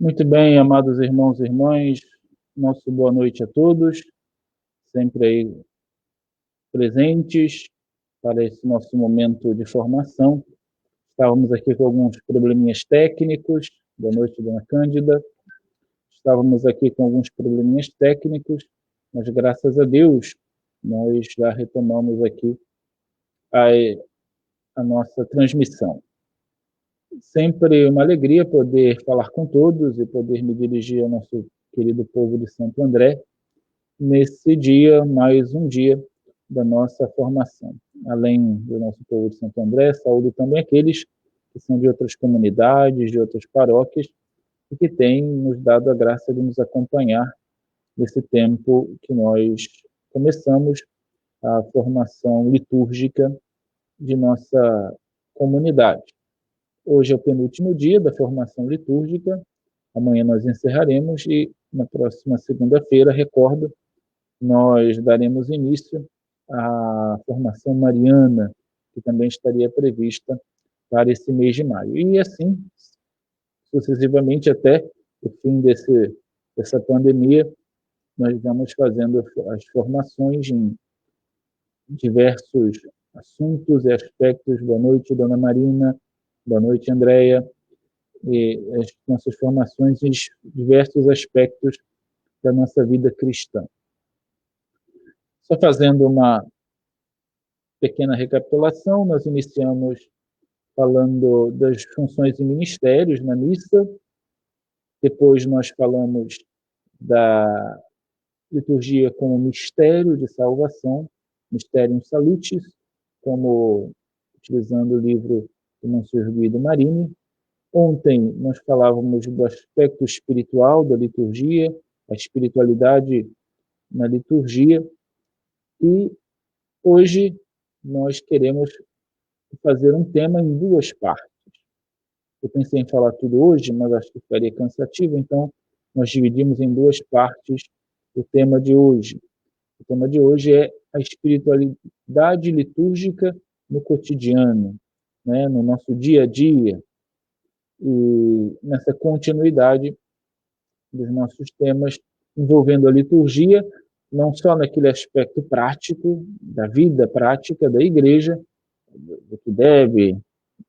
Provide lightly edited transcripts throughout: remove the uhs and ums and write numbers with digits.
Muito bem, amados irmãos e irmãs, nosso boa noite a todos, sempre aí presentes para esse nosso momento de formação. Estávamos aqui com alguns probleminhas técnicos, boa noite, dona Cândida. Estávamos aqui com alguns probleminhas técnicos, mas graças a Deus nós já retomamos aqui a nossa transmissão. Sempre uma alegria poder falar com todos e poder me dirigir ao nosso querido povo de Santo André, nesse dia, mais um dia da nossa formação. Além do nosso povo de Santo André, saúdo também aqueles que são de outras comunidades, de outras paróquias, e que têm nos dado a graça de nos acompanhar nesse tempo que nós começamos a formação litúrgica de nossa comunidade. Hoje é o penúltimo dia da formação litúrgica, amanhã nós encerraremos e na próxima segunda-feira, recordo, nós daremos início à formação mariana, que também estaria prevista para esse mês de maio. E assim, sucessivamente, até o fim dessa pandemia, nós vamos fazendo as formações em diversos assuntos e aspectos. Boa noite, dona Marina. Boa noite, Andréia. E as nossas formações em diversos aspectos da nossa vida cristã. Só fazendo uma pequena recapitulação, nós iniciamos falando das funções e ministérios na missa, depois nós falamos da liturgia como mistério de salvação, Mysterium Salutis, como utilizando o livro do Monsenhor Guido Marini. Ontem nós falávamos do aspecto espiritual da liturgia, a espiritualidade na liturgia, e hoje nós queremos fazer um tema em duas partes. Eu pensei em falar tudo hoje, mas acho que ficaria cansativo, então nós dividimos em duas partes o tema de hoje. O tema de hoje é a espiritualidade litúrgica no cotidiano, né, no nosso dia a dia, e nessa continuidade dos nossos temas envolvendo a liturgia, não só naquele aspecto prático, da vida prática da igreja, do que deve,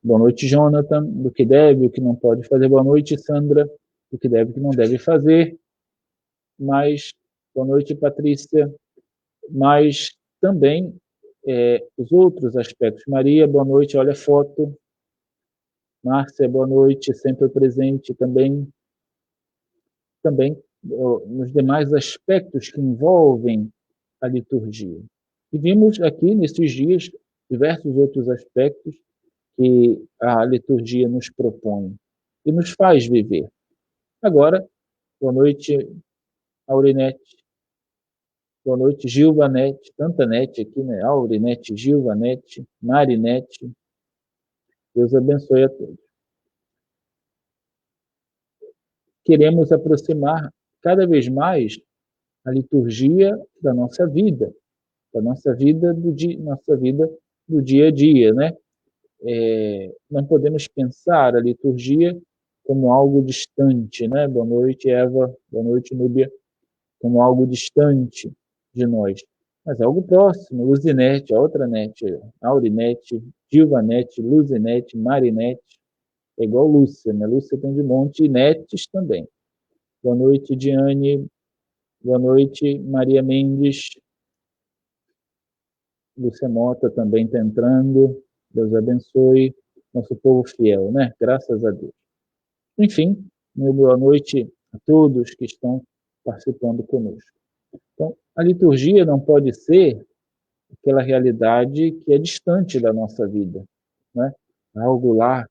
boa noite, Jonathan, do que deve, o que não pode fazer, boa noite, Sandra, do que deve, o que não deve fazer, mas, boa noite, Patrícia, mas também os outros aspectos. Maria, boa noite, olha a foto. Márcia, boa noite, sempre presente também nos demais aspectos que envolvem a liturgia. E vimos aqui, nesses dias, diversos outros aspectos que a liturgia nos propõe e nos faz viver. Agora, boa noite, Aurinete. Boa noite, Gilvanete. Tanta Nete aqui, né? Aurinete, Gilvanete, Marinete. Deus abençoe a todos. Queremos aproximar cada vez mais a liturgia da nossa vida do dia a dia, né? Não podemos pensar a liturgia como algo distante, né? Boa noite, Eva. Boa noite, Núbia. Como algo distante de nós, mas algo próximo. Luzinete, a outra Nete, Aurinete, Gilvanete, Luzinete, Marinete, é igual Lúcia, né? Lúcia tem de monte e Netes também. Boa noite, Diane. Boa noite, Maria Mendes. Lúcia Mota também está entrando. Deus abençoe nosso povo fiel, né? Graças a Deus. Enfim, meu boa noite a todos que estão participando conosco. Então, a liturgia não pode ser aquela realidade que é distante da nossa vida, né? Algo lá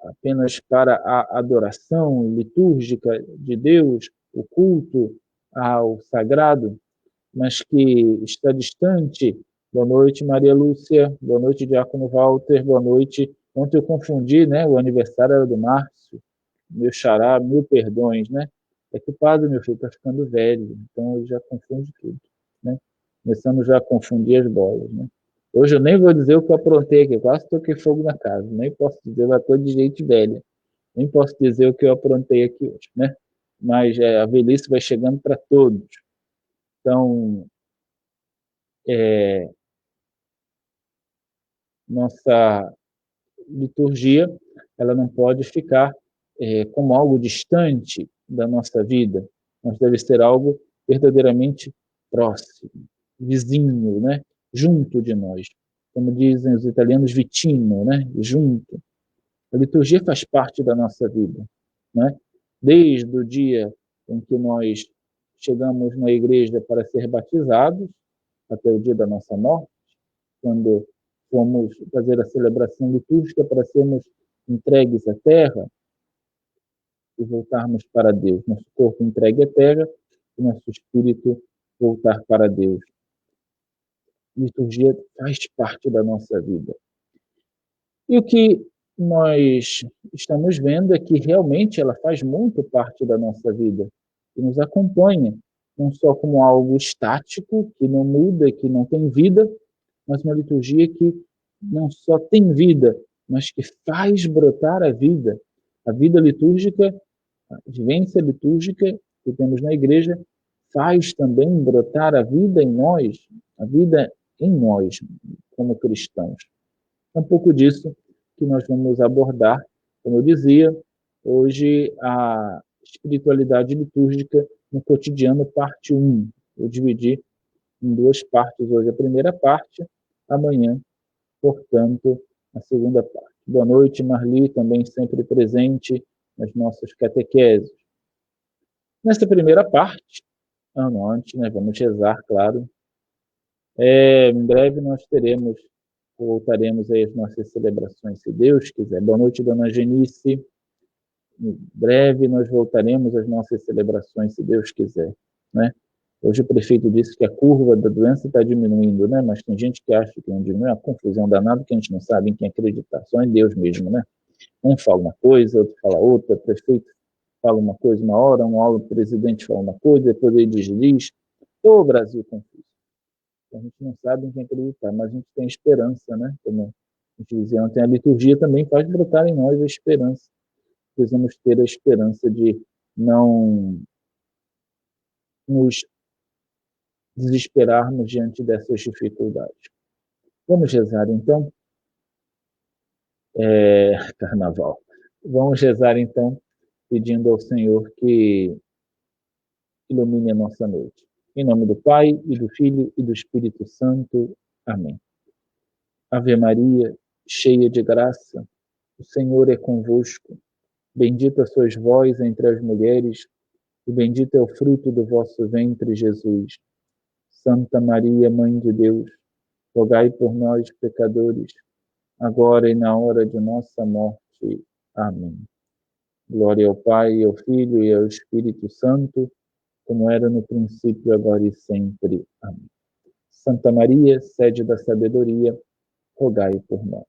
apenas para a adoração litúrgica de Deus, o culto ao sagrado, mas que está distante. Boa noite, Maria Lúcia. Boa noite, Diácono Walter. Boa noite. Ontem eu confundi, né? O aniversário era do Márcio. Meu xará, mil perdões, né? É que o padre, meu filho, está ficando velho, então ele já confunde tudo, né? Começando já a confundir as bolas, né? Hoje eu nem vou dizer o que eu aprontei aqui, quase toquei fogo na casa, nem posso dizer, eu estou de gente velha. Nem posso dizer o que eu aprontei aqui hoje, né? Mas a velhice vai chegando para todos. Então, nossa liturgia, ela não pode ficar como algo distante da nossa vida, mas deve ser algo verdadeiramente próximo, vizinho, né? Junto de nós. Como dizem os italianos, vicino, né? Junto. A liturgia faz parte da nossa vida, né? Desde o dia em que nós chegamos na igreja para ser batizados, até o dia da nossa morte, quando fomos fazer a celebração litúrgica para sermos entregues à terra e voltarmos para Deus. Nosso corpo entregue à terra e nosso espírito voltar para Deus. A liturgia faz parte da nossa vida. E o que nós estamos vendo é que realmente ela faz muito parte da nossa vida e nos acompanha, não só como algo estático, que não muda, que não tem vida, mas uma liturgia que não só tem vida, mas que faz brotar a vida. A vida litúrgica, a vivência litúrgica que temos na igreja, faz também brotar a vida em nós, a vida em nós, como cristãos. É um pouco disso que nós vamos abordar. Como eu dizia, hoje a espiritualidade litúrgica no cotidiano, parte 1. Eu dividi em duas partes hoje a primeira parte, amanhã, portanto, a segunda parte. Boa noite, Marli, também sempre presente nas nossas catequeses. Nesta primeira parte, antes, né, vamos rezar, claro. Em breve nós voltaremos aí às nossas celebrações, se Deus quiser. Boa noite, dona Genice. Em breve nós voltaremos às nossas celebrações, se Deus quiser, né? Hoje o prefeito disse que a curva da doença está diminuindo, né? Mas tem gente que acha que não diminui, é uma confusão danada que a gente não sabe em quem acreditar, só em Deus mesmo, né? Um fala uma coisa, outro fala outra, o prefeito fala uma coisa uma hora o presidente fala uma coisa, depois ele desdiz. O Brasil confuso. A gente não sabe em quem acreditar, mas a gente tem esperança, né? Como a gente dizia ontem, a liturgia também faz brotar em nós a esperança. Precisamos ter a esperança de não nos desesperarmos diante dessas dificuldades. Vamos rezar, então? Carnaval. Vamos rezar, então, pedindo ao Senhor que ilumine a nossa noite. Em nome do Pai, e do Filho, e do Espírito Santo. Amém. Ave Maria, cheia de graça, o Senhor é convosco. Bendita sois vós entre as mulheres, e bendito é o fruto do vosso ventre, Jesus. Santa Maria, Mãe de Deus, rogai por nós, pecadores, agora e na hora de nossa morte. Amém. Glória ao Pai, ao Filho e ao Espírito Santo, como era no princípio, agora e sempre. Amém. Santa Maria, sede da sabedoria, rogai por nós.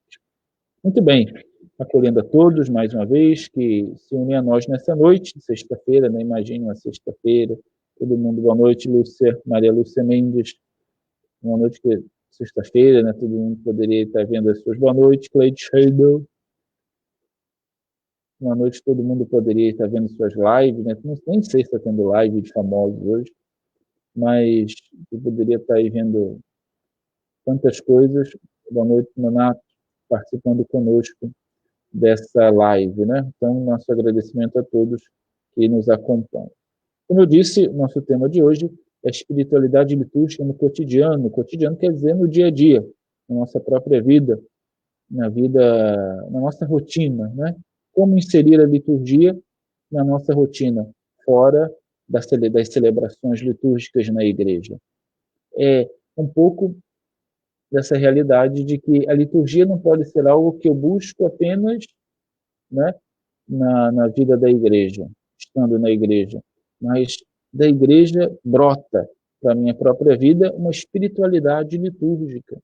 Muito bem, acolhendo a todos mais uma vez que se unem a nós nessa noite, sexta-feira, né? Imagine uma sexta-feira, todo mundo, boa noite, Lúcia, Maria Lúcia Mendes, uma noite que sexta-feira, né? Todo mundo poderia estar vendo as suas boa noite, Cleide Scheidel, uma noite todo mundo poderia estar vendo suas lives, né? Nem sei se está tendo live de famosos hoje, mas eu poderia estar aí vendo tantas coisas. Boa noite, Nonato, participando conosco dessa live, né? Então, nosso agradecimento a todos que nos acompanham. Como eu disse, nosso tema de hoje é espiritualidade litúrgica no cotidiano. O cotidiano quer dizer no dia a dia, na nossa própria vida, na nossa rotina, né? Como inserir a liturgia na nossa rotina, fora das celebrações litúrgicas na igreja. É um pouco dessa realidade de que a liturgia não pode ser algo que eu busco apenas, né, na vida da igreja, estando na igreja, mas da igreja brota para a minha própria vida uma espiritualidade litúrgica,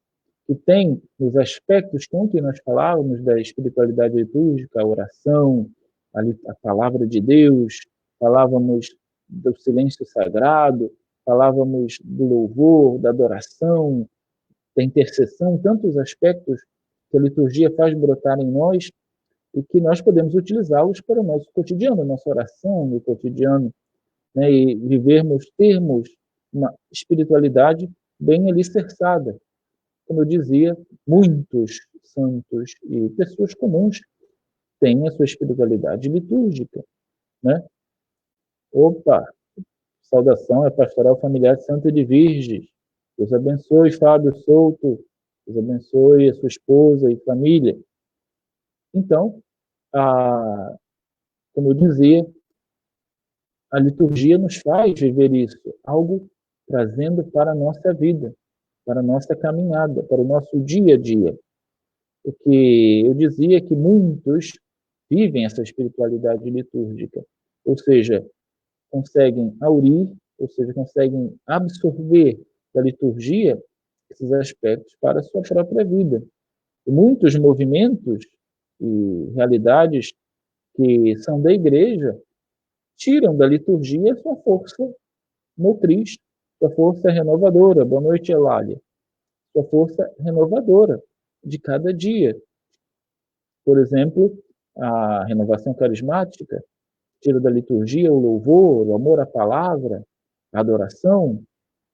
que tem os aspectos que ontem nós falávamos da espiritualidade litúrgica, a oração, a palavra de Deus, falávamos do silêncio sagrado, falávamos do louvor, da adoração, da intercessão, tantos aspectos que a liturgia faz brotar em nós, e que nós podemos utilizá-los para o nosso cotidiano, nossa oração no cotidiano, né, e termos uma espiritualidade bem alicerçada. Como eu dizia, muitos santos e pessoas comuns têm a sua espiritualidade litúrgica, né? Opa, saudação é pastoral familiar Santa de Virges. Deus abençoe Fábio Souto, Deus abençoe a sua esposa e família. Então, como eu dizia, a liturgia nos faz viver isso, algo trazendo para a nossa vida, para a nossa caminhada, para o nosso dia a dia. Porque eu dizia que muitos vivem essa espiritualidade litúrgica, ou seja, conseguem aurir, ou seja, conseguem absorver da liturgia esses aspectos para a sua própria vida. E muitos movimentos e realidades que são da igreja tiram da liturgia sua força motriz, sua força renovadora. Boa noite, Elália. Sua força renovadora de cada dia. Por exemplo, a renovação carismática tira da liturgia o louvor, o amor à palavra, a adoração,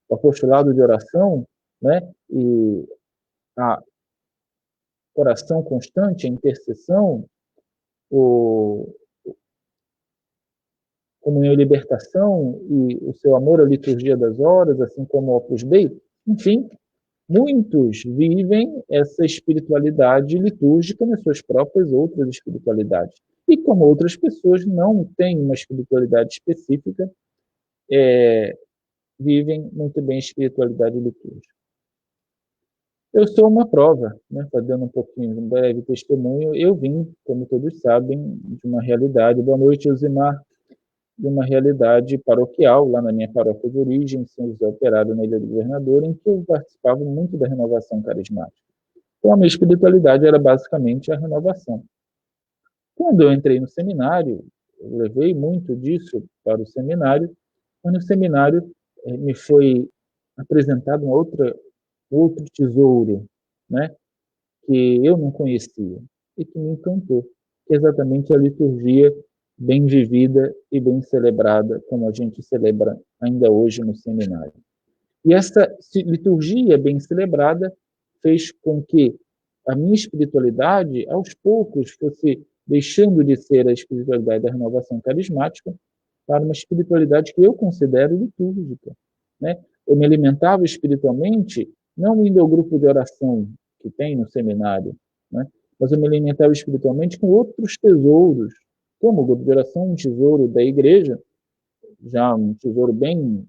o apostolado de oração, né? E a oração constante, a intercessão, o comunhão e libertação e o seu amor à liturgia das horas, assim como o Opus Dei. Enfim, muitos vivem essa espiritualidade litúrgica nas suas próprias outras espiritualidades. E como outras pessoas não têm uma espiritualidade específica, vivem muito bem a espiritualidade litúrgica. Eu sou uma prova, né, fazendo um pouquinho, um breve testemunho. Eu vim, como todos sabem, de uma realidade. Boa noite, Elzimar. De uma realidade paroquial, lá na minha paróquia de origem, São José Operário, na Ilha do Governador, em que eu participava muito da renovação carismática. Então, a minha espiritualidade era basicamente a renovação. Quando eu entrei no seminário, eu levei muito disso para o seminário, mas no seminário me foi apresentado outro tesouro, né, que eu não conhecia e que me encantou, que é exatamente a liturgia bem vivida e bem celebrada, como a gente celebra ainda hoje no seminário. E essa liturgia bem celebrada fez com que a minha espiritualidade, aos poucos, fosse deixando de ser a espiritualidade da renovação carismática para uma espiritualidade que eu considero litúrgica, né? Eu me alimentava espiritualmente, não indo ao grupo de oração que tem no seminário, né? Mas eu me alimentava espiritualmente com outros tesouros, como o grupo de oração, um tesouro da igreja, já um tesouro bem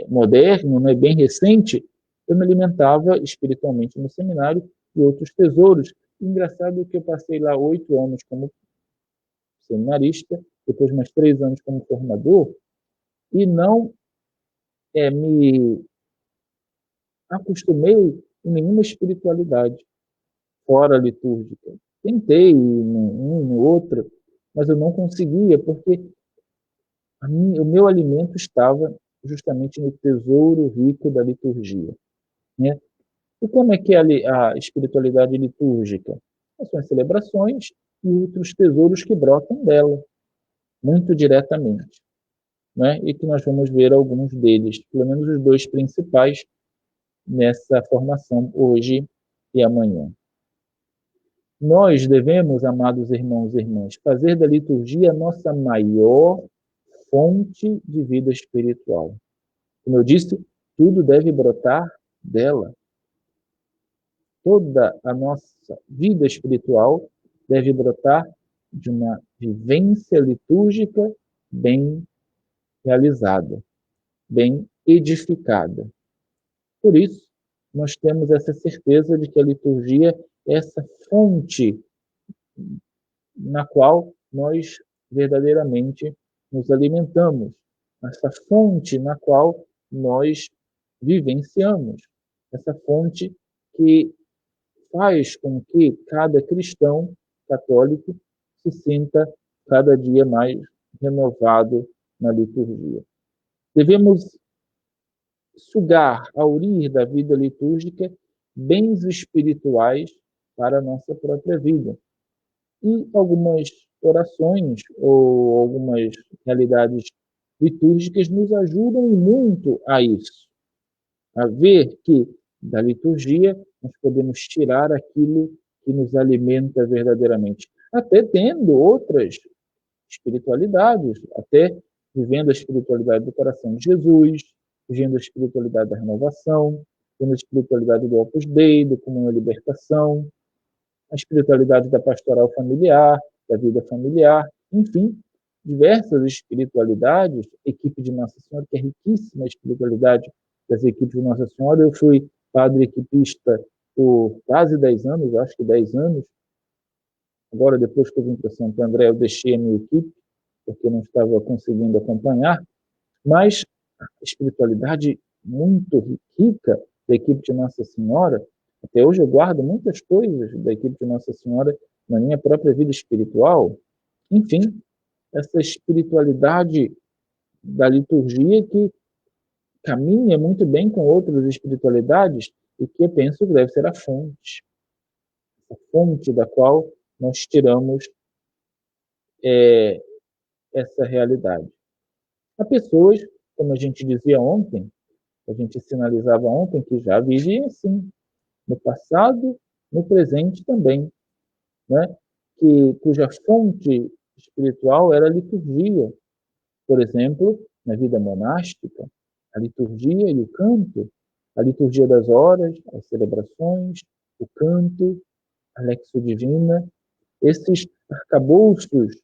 moderno, né, bem recente. Eu me alimentava espiritualmente no seminário e outros tesouros. Engraçado que eu passei lá 8 anos como seminarista, depois mais 3 anos como formador, e não me acostumei em nenhuma espiritualidade fora litúrgica. Tentei um no outro, mas eu não conseguia, porque o meu alimento estava justamente no tesouro rico da liturgia, né? E como é que é a espiritualidade litúrgica? São as celebrações e outros tesouros que brotam dela, muito diretamente, né? E que nós vamos ver alguns deles, pelo menos os 2 principais, nessa formação hoje e amanhã. Nós devemos, amados irmãos e irmãs, fazer da liturgia a nossa maior fonte de vida espiritual. Como eu disse, tudo deve brotar dela. Toda a nossa vida espiritual deve brotar de uma vivência litúrgica bem realizada, bem edificada. Por isso, nós temos essa certeza de que a liturgia é essa fonte na qual nós verdadeiramente nos alimentamos, essa fonte na qual nós vivenciamos, essa fonte que faz com que cada cristão católico se sinta cada dia mais renovado na liturgia. Devemos sugar, aurir da vida litúrgica bens espirituais para a nossa própria vida. E algumas orações ou algumas realidades litúrgicas nos ajudam muito a isso, a ver que da liturgia nós podemos tirar aquilo que nos alimenta verdadeiramente, até tendo outras espiritualidades, até vivendo a espiritualidade do coração de Jesus, vivendo a espiritualidade da renovação, vivendo a espiritualidade do Opus Dei, do Comunhão e Libertação, a espiritualidade da pastoral familiar, da vida familiar, enfim, diversas espiritualidades, equipe de Nossa Senhora, que é riquíssima a espiritualidade das equipes de Nossa Senhora. Eu fui padre equipista por quase 10 anos, acho que 10 anos. Agora, depois que eu vim para Santo André, eu deixei a minha equipe, porque não estava conseguindo acompanhar, mas a espiritualidade muito rica da equipe de Nossa Senhora, até hoje eu guardo muitas coisas da equipe de Nossa Senhora na minha própria vida espiritual. Enfim, essa espiritualidade da liturgia que caminha muito bem com outras espiritualidades e que eu penso que deve ser a fonte da qual nós tiramos essa realidade. Há pessoas, como a gente dizia ontem, a gente sinalizava ontem, que já vivem assim, no passado, no presente também, né? Cuja fonte espiritual era a liturgia. Por exemplo, na vida monástica, a liturgia e o canto, a liturgia das horas, as celebrações, o canto, a Lexio Divina, esses arcabouços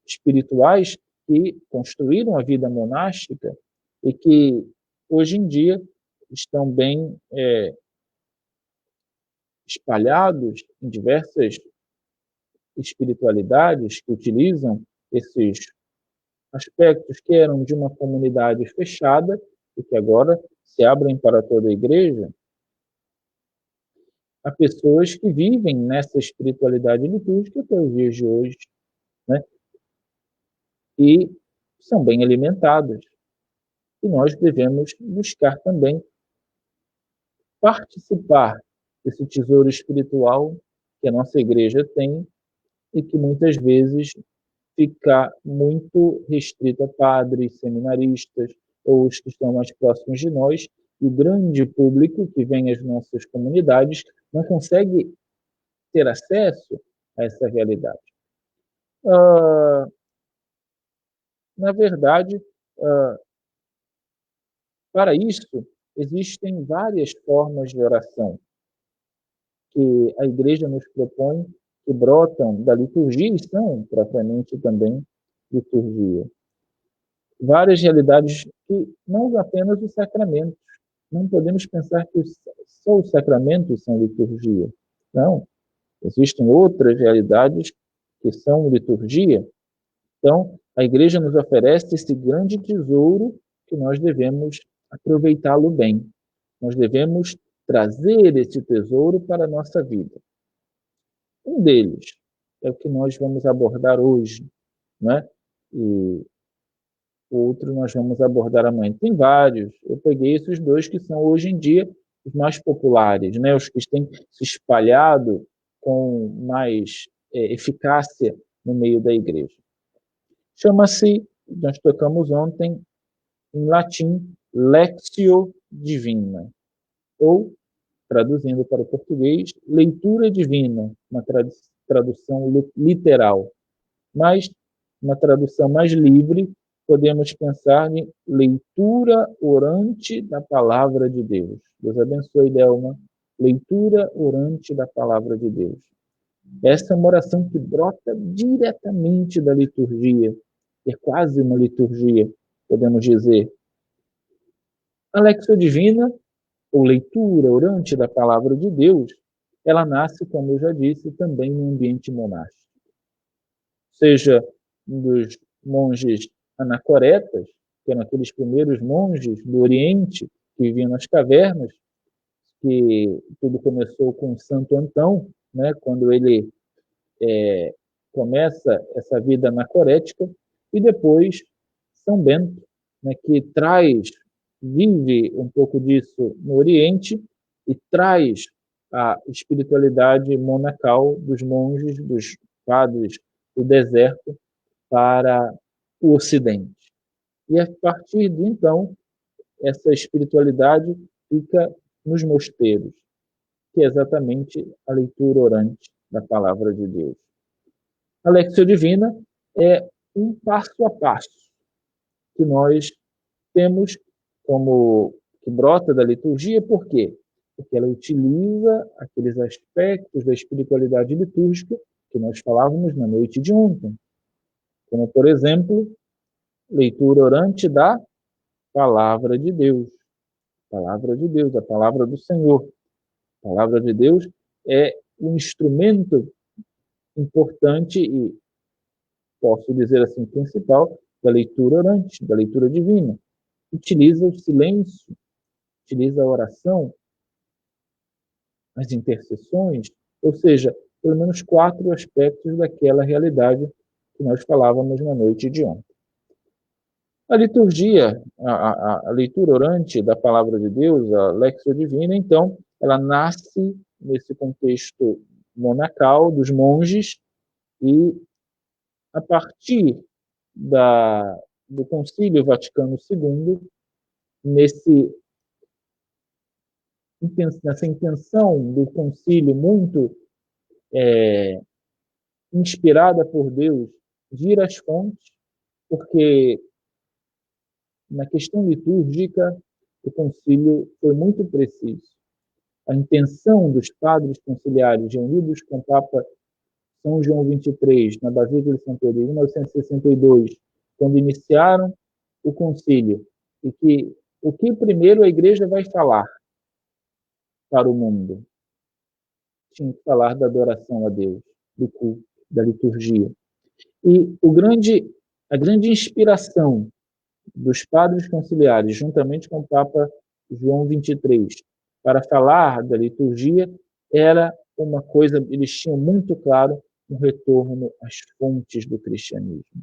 espirituais que construíram a vida monástica e que, hoje em dia, estão bem espalhados em diversas espiritualidades que utilizam esses aspectos que eram de uma comunidade fechada e que agora se abrem para toda a igreja. Há pessoas que vivem nessa espiritualidade litúrgica até os dias de hoje, né? E são bem alimentadas. E nós devemos buscar também participar desse tesouro espiritual que a nossa igreja tem e que muitas vezes fica muito restrito a padres, seminaristas ou os que estão mais próximos de nós, e o grande público que vem às nossas comunidades não consegue ter acesso a essa realidade. Na verdade, para isso, existem várias formas de oração que a Igreja nos propõe, que brotam da liturgia e são propriamente também liturgia. Várias realidades que não apenas os sacramentos. Não podemos pensar que só os sacramentos são liturgia. Não. Existem outras realidades que são liturgia. Então, a Igreja nos oferece esse grande tesouro que nós devemos aproveitá-lo bem. Nós devemos trazer esse tesouro para a nossa vida. Um deles é o que nós vamos abordar hoje, né? E o outro nós vamos abordar amanhã. Tem vários. Eu peguei esses dois que são hoje em dia os mais populares, né? Os que têm se espalhado com mais eficácia no meio da igreja. Chama-se, nós tocamos ontem, em latim, Lectio Divina, ou, traduzindo para o português, leitura divina, uma tradução literal. Mas, uma tradução mais livre, podemos pensar em leitura orante da palavra de Deus. Deus abençoe, Delma. Leitura orante da palavra de Deus. Essa é uma oração que brota diretamente da liturgia. É quase uma liturgia, podemos dizer. A Lexio Divina, ou leitura orante da palavra de Deus, ela nasce, como eu já disse, também no ambiente monástico. Seja dos monges anacoretas, que eram aqueles primeiros monges do Oriente que viviam nas cavernas, que tudo começou com Santo Antão, né, quando ele começa essa vida anacorética, e depois São Bento, né, que vive um pouco disso no Oriente e traz a espiritualidade monacal dos monges, dos padres do deserto para o Ocidente. E a partir de então, essa espiritualidade fica nos mosteiros, que é exatamente a leitura orante da palavra de Deus. A Lectio Divina é um passo a passo que nós temos como que brota da liturgia, por quê? Porque ela utiliza aqueles aspectos da espiritualidade litúrgica que nós falávamos na noite de ontem, como, por exemplo, leitura orante da palavra de Deus. Palavra de Deus, a palavra do Senhor. A palavra de Deus é um instrumento importante e, posso dizer assim, principal da leitura orante, da leitura divina. Utiliza o silêncio, utiliza a oração, as intercessões, ou seja, pelo menos 4 aspectos daquela realidade que nós falávamos na noite de ontem. A liturgia, a leitura orante da palavra de Deus, a Lectio Divina, então, ela nasce nesse contexto monacal dos monges e, a partir do Concílio Vaticano II, nessa intenção do concílio muito inspirada por Deus de ir às fontes, porque na questão litúrgica o concílio foi muito preciso. A intenção dos padres conciliares reunidos com o Papa São João XXIII, na Basílica de São Pedro, em 1962, quando iniciaram o concílio, e que o que primeiro a Igreja vai falar para o mundo? Tinha que falar da adoração a Deus, do culto, da liturgia. E a grande inspiração dos padres conciliares, juntamente com o Papa João XXIII, para falar da liturgia, era uma coisa, eles tinham muito claro um retorno às fontes do cristianismo.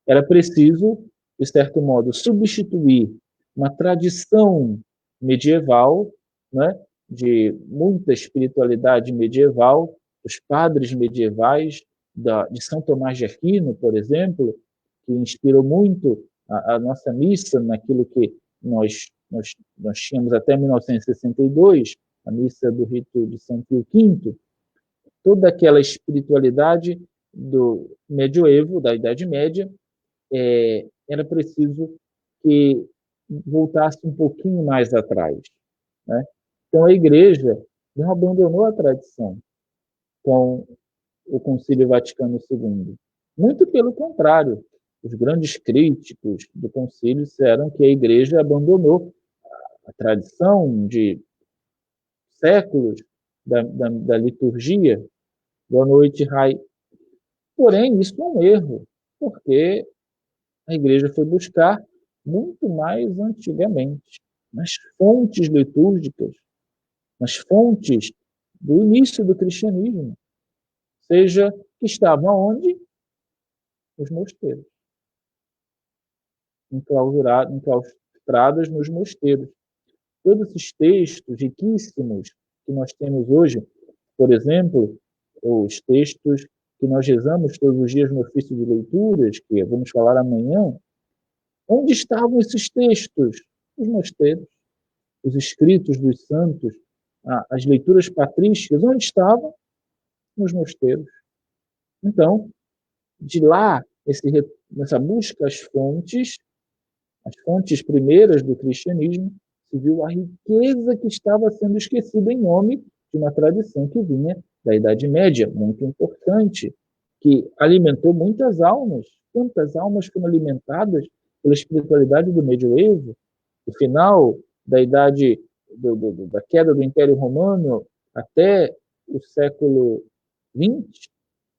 Era preciso, de certo modo, substituir uma tradição medieval, né, de muita espiritualidade medieval, os padres medievais, de São Tomás de Aquino, por exemplo, que inspirou muito a nossa missa naquilo que nós tínhamos até 1962, a missa do rito de São Pio V, toda aquela espiritualidade do medioevo, da Idade Média, era preciso que voltasse um pouquinho mais atrás, né? Então, a Igreja não abandonou a tradição com o Concílio Vaticano II. Muito pelo contrário, os grandes críticos do concílio disseram que a Igreja abandonou a tradição de séculos da liturgia. Boa noite, Rai. Porém, isso é um erro, porque a Igreja foi buscar muito mais antigamente, nas fontes litúrgicas, nas fontes do início do cristianismo, seja que estavam aonde? Nos mosteiros, enclaustradas nos mosteiros. Todos esses textos riquíssimos que nós temos hoje, por exemplo, os textos que nós rezamos todos os dias no ofício de leituras, que vamos falar amanhã, onde estavam esses textos? Os mosteiros, os escritos dos santos, as leituras patrísticas, onde estavam? Nos mosteiros. Então, de lá, nessa busca às fontes primeiras do cristianismo, se viu a riqueza que estava sendo esquecida em nome de uma tradição que vinha da Idade Média, muito importante, que alimentou muitas almas. Quantas almas foram alimentadas pela espiritualidade do medioevo? O final da idade da queda do Império Romano até o século XX,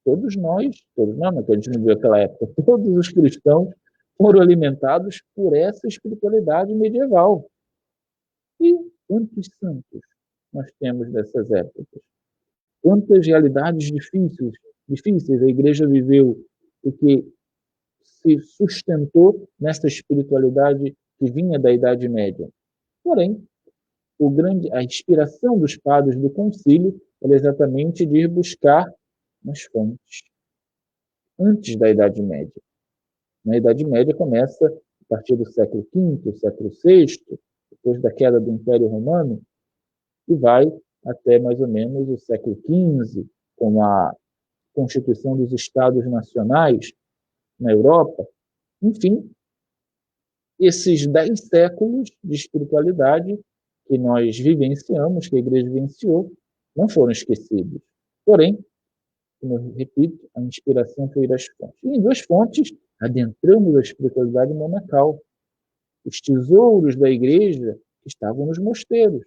todos nós, não, que a gente não viu aquela época, todos os cristãos foram alimentados por essa espiritualidade medieval. E quantos santos nós temos dessas épocas? Quantas realidades difíceis a Igreja viveu e que se sustentou nessa espiritualidade que vinha da Idade Média. Porém, a inspiração dos padres do concílio era exatamente de ir buscar nas fontes. antes da Idade Média. Na Idade Média começa a partir do século V, século VI, depois da queda do Império Romano, e vai até mais ou menos o século XV, com a constituição dos Estados Nacionais na Europa. Enfim, esses 10 séculos de espiritualidade que nós vivenciamos, que a Igreja vivenciou, não foram esquecidos. Porém, como eu repito, a inspiração foi das fontes. E em duas fontes, adentramos a espiritualidade monacal. Os tesouros da Igreja estavam nos mosteiros.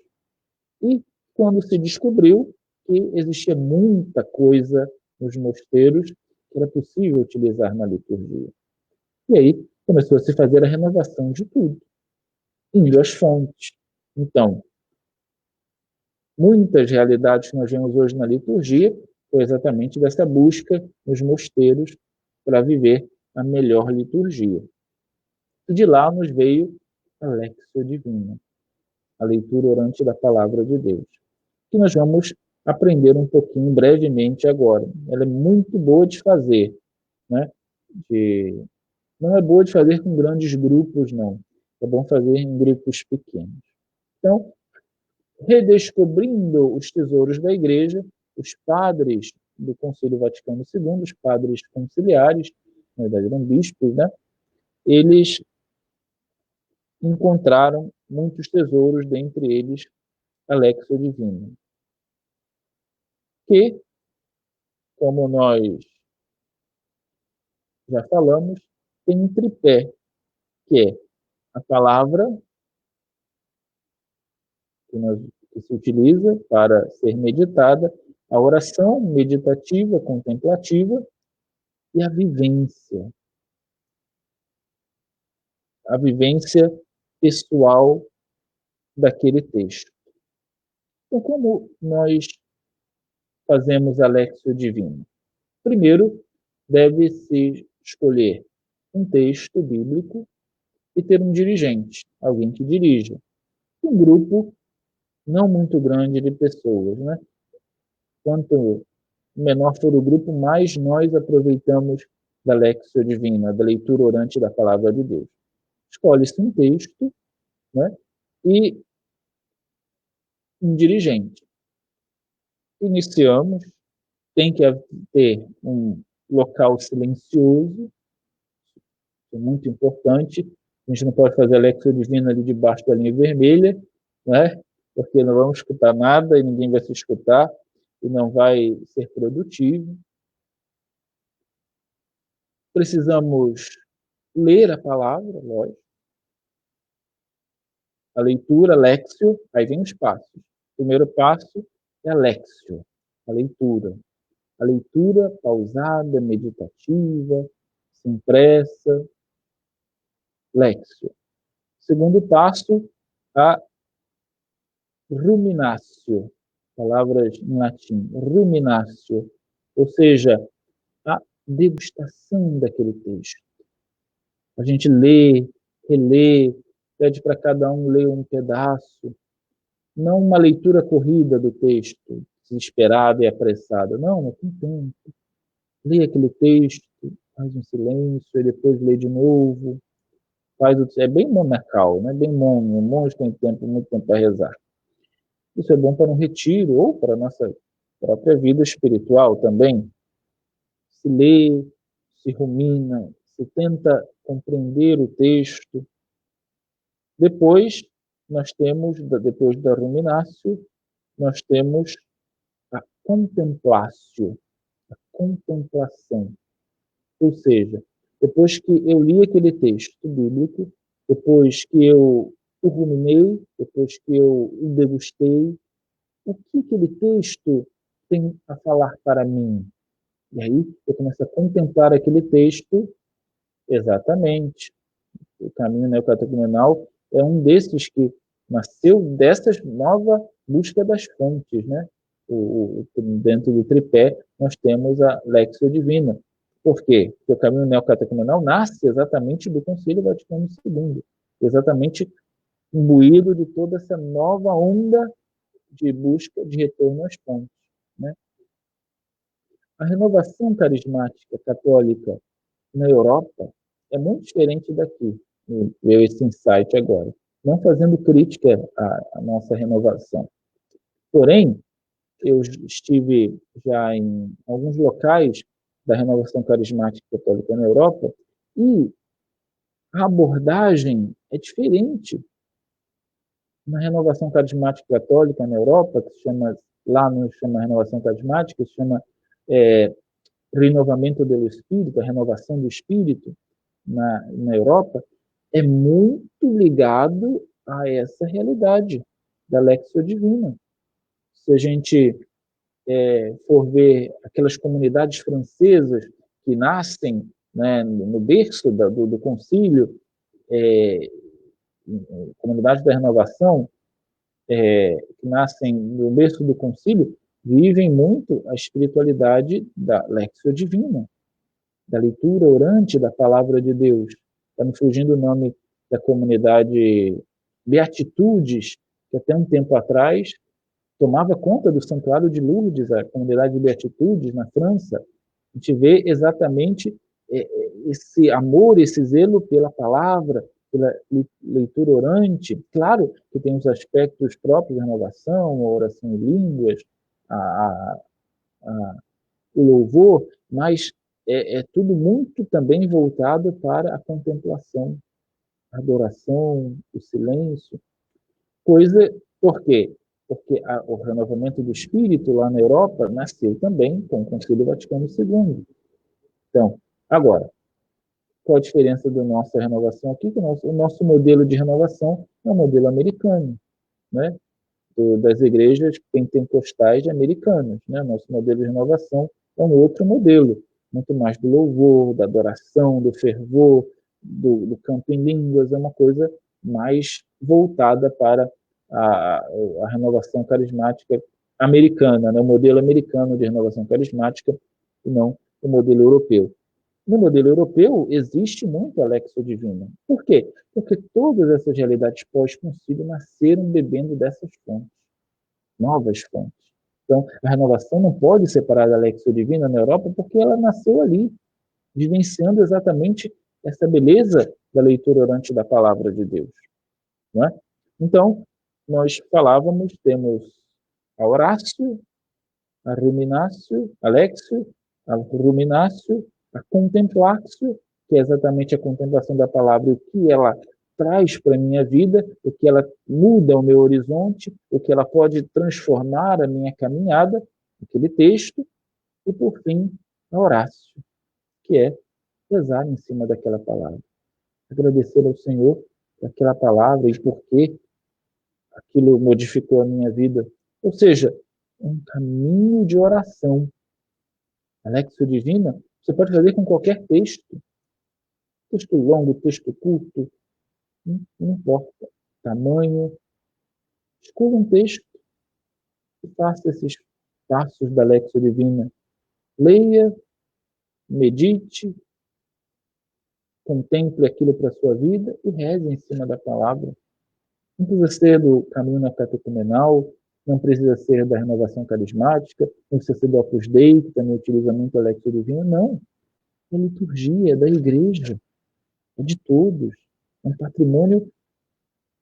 E quando se descobriu que existia muita coisa nos mosteiros que era possível utilizar na liturgia. E aí começou a se fazer a renovação de tudo, indo às fontes. Então, muitas realidades que nós vemos hoje na liturgia foi exatamente dessa busca nos mosteiros para viver a melhor liturgia. E de lá nos veio a Lectio Divina, a leitura orante da Palavra de Deus, que nós vamos aprender um pouquinho brevemente agora. Ela é muito boa de fazer, né? Não é boa de fazer com grandes grupos, não. É bom fazer em grupos pequenos. Então, redescobrindo os tesouros da Igreja, os padres do Concílio Vaticano II, os padres conciliares, na verdade eram bispos, né? Eles encontraram muitos tesouros, dentre eles a Lectio Divina, que, como nós já falamos, tem um tripé, que é a palavra que se utiliza para ser meditada, a oração meditativa, contemplativa e a vivência pessoal daquele texto. Então, como nós fazemos a Lectio Divina? Primeiro, deve-se escolher um texto bíblico e ter um dirigente, alguém que dirija. Um grupo não muito grande de pessoas, né? Quanto menor for o grupo, mais nós aproveitamos da Lectio Divina, da leitura orante da Palavra de Deus. Escolhe-se um texto, né? E um dirigente. Iniciamos, tem que ter um local silencioso, é muito importante. A gente não pode fazer a Lectio Divina ali debaixo da linha vermelha, né? Porque não vamos escutar nada e ninguém vai se escutar e não vai ser produtivo. Precisamos ler a palavra, lógico. A leitura, Lectio, aí vem os passos. O primeiro passo é a Lectio, a leitura. A leitura pausada, meditativa, sem pressa, Lectio. Segundo passo, a ruminatio, palavras em latim, ruminatio, ou seja, a degustação daquele texto. A gente lê, relê, pede para cada um ler um pedaço, não uma leitura corrida do texto, desesperada e apressada, não, mas com tempo. Lê aquele texto, faz um silêncio, e depois lê de novo, é bem monacal, né? Bem mono, o monge tem muito tempo para rezar. Isso é bom para um retiro ou para a nossa própria vida espiritual também. Se lê, se rumina, se tenta compreender o texto. Depois, depois da ruminatio, nós temos a contemplatio, a contemplação. Ou seja, depois que eu li aquele texto bíblico, depois que eu o ruminei, depois que eu o degustei, o que aquele texto tem a falar para mim? E aí eu começo a contemplar aquele texto exatamente. O caminho neocatecumenal é um desses que nasceu dessa nova busca das fontes, né? Dentro do tripé, nós temos a Lectio Divina. Por quê? Porque o caminho neocatecumenal nasce exatamente do Concílio Vaticano II, exatamente imbuído de toda essa nova onda de busca de retorno às fontes, né? A renovação carismática católica na Europa é muito diferente daqui. Veio esse insight agora. Não fazendo crítica à nossa renovação. Porém, eu estive já em alguns locais da renovação carismática católica na Europa e a abordagem é diferente. Na renovação carismática católica na Europa, que se chama, lá não se chama renovação carismática, se chama renovamento do espírito, a renovação do espírito na Europa, é muito ligado a essa realidade da Lectio Divina. Se a gente for ver aquelas comunidades francesas que nascem, né, no berço do concílio, comunidades da renovação, que nascem no berço do concílio, vivem muito a espiritualidade da Lectio Divina, da leitura orante da palavra de Deus. Está me fugindo o nome da comunidade Beatitudes, que até um tempo atrás tomava conta do Santuário de Lourdes, a comunidade de Beatitudes, na França. A gente vê exatamente esse amor, esse zelo pela palavra, pela leitura orante. Claro que tem os aspectos próprios da renovação, a oração em línguas, o louvor, mas é tudo muito também voltado para a contemplação, a adoração, o silêncio. Por quê? Porque o renovamento do espírito lá na Europa nasceu também com o Concílio Vaticano II. Então, agora, qual a diferença da nossa renovação aqui? Que o nosso modelo de renovação é o modelo americano, né? Das igrejas pentecostais americanas, né? Nosso modelo de renovação é um outro modelo, muito mais do louvor, da adoração, do fervor, do canto em línguas, é uma coisa mais voltada para a renovação carismática americana, né? O modelo americano de renovação carismática e não o modelo europeu. No modelo europeu, existe muito a Lectio Divina. Por quê? Porque todas essas realidades pós-concílio nasceram bebendo dessas fontes, novas fontes. Então, a renovação não pode separar da Lectio Divina na Europa, porque ela nasceu ali, vivenciando exatamente essa beleza da leitura orante da palavra de Deus. Não é? Então, nós falávamos, temos a Horácio, a Ruminácio, a Lexio, a Ruminácio, a Contemplatio, que é exatamente a contemplação da palavra, o que ela traz para a minha vida, o que ela muda o meu horizonte, o que ela pode transformar a minha caminhada, aquele texto, e, por fim, a Horácio, que é rezar em cima daquela palavra. Agradecer ao Senhor por aquela palavra e por que aquilo modificou a minha vida. Ou seja, um caminho de oração. A Lectio Divina, você pode fazer com qualquer texto. Texto longo, texto curto, não importa. Tamanho. Escolha um texto e faça esses passos da Lectio Divina. Leia, medite, contemple aquilo para a sua vida e reze em cima da palavra. Não precisa ser do caminho na catecumenal, não precisa ser da renovação carismática, não precisa ser do Opus Dei, que também utiliza muito a Lectio Divina. Não. É a liturgia, é da igreja, é de todos. É um patrimônio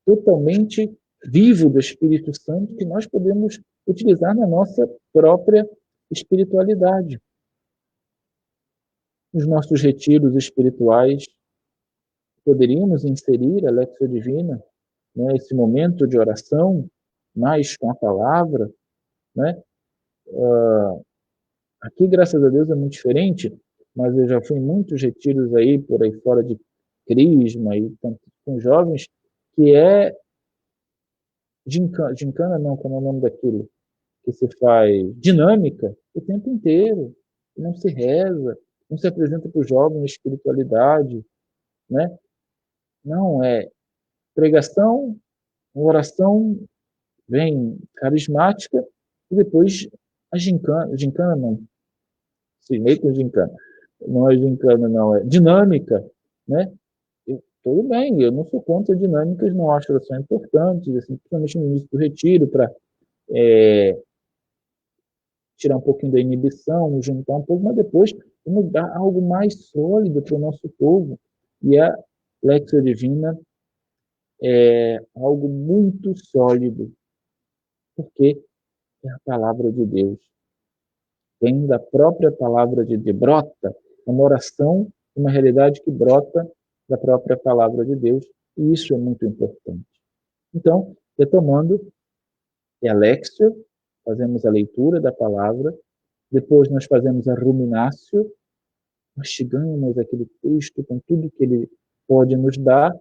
totalmente vivo do Espírito Santo que nós podemos utilizar na nossa própria espiritualidade. Nos nossos retiros espirituais, poderíamos inserir a Lectio Divina, né, esse momento de oração, mais com a palavra, né? Aqui, graças a Deus, é muito diferente, mas eu já fui em muitos retiros aí, por aí fora de Crisma, e com jovens, que é gincana não, como é o nome daquilo, que se faz dinâmica o tempo inteiro, não se reza, não se apresenta para o jovem a espiritualidade, né? Não, é pregação, oração, vem carismática, e depois a gincana não, sim, meio com gincana, não é gincana não, é dinâmica, né? Tudo bem, eu não sou contra dinâmicas, não acho que elas são importantes, assim, principalmente no início do retiro, para tirar um pouquinho da inibição, juntar um pouco, mas depois vamos dar algo mais sólido para o nosso povo. E a Lectio Divina é algo muito sólido, porque é a palavra de Deus. Vem da própria palavra de Deus, brota, é uma oração, uma realidade que brota da própria palavra de Deus, e isso é muito importante. Então, retomando, é a Lectio, fazemos a leitura da palavra, depois nós fazemos a ruminatio, mastigamos aquele texto com tudo que ele pode nos dar,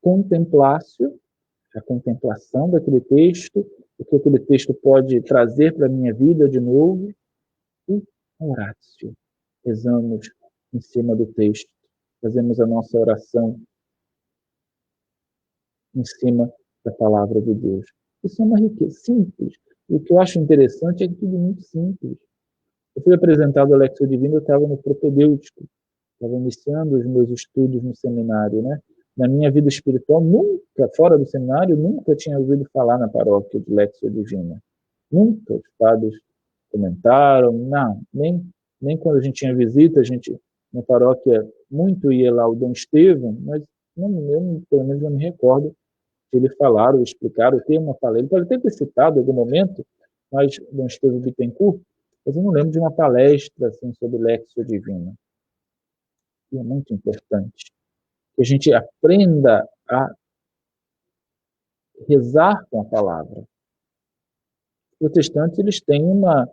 contemplatio, a contemplação daquele texto, o que aquele texto pode trazer para a minha vida de novo, e oratio, rezamos em cima do texto, fazemos a nossa oração em cima da palavra de Deus. Isso é uma riqueza simples. E o que eu acho interessante é que tudo muito simples. Eu fui apresentado ao Lectio Divina, eu estava no propedêutico, estava iniciando os meus estudos no seminário, né? Na minha vida espiritual, nunca, fora do seminário, nunca tinha ouvido falar na paróquia de Lectio Divina. Nunca os padres comentaram, não, nem quando a gente tinha visita, a gente, na paróquia, muito ia lá o Dom Estevão, mas eu, pelo menos, não me recordo de ele falar ou explicar o tema, ele pode até ter citado em algum momento, mas Dom Estevão Bittencourt, mas eu não lembro de uma palestra assim, sobre Lectio Divina. E é muito importante que a gente aprenda a rezar com a palavra. Os protestantes, eles têm uma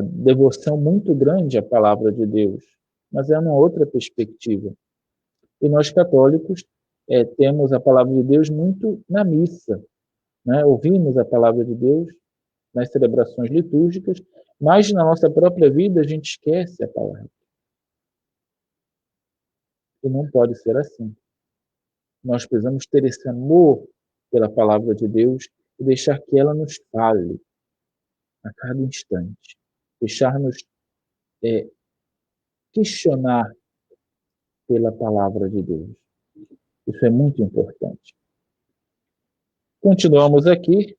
devoção muito grande à palavra de Deus, mas é uma outra perspectiva. E nós católicos temos a palavra de Deus muito na missa, né? Ouvimos a palavra de Deus nas celebrações litúrgicas, mas na nossa própria vida a gente esquece a palavra. E não pode ser assim. Nós precisamos ter esse amor pela palavra de Deus e deixar que ela nos fale a cada instante. Deixar-nos questionar pela palavra de Deus. Isso é muito importante. Continuamos aqui.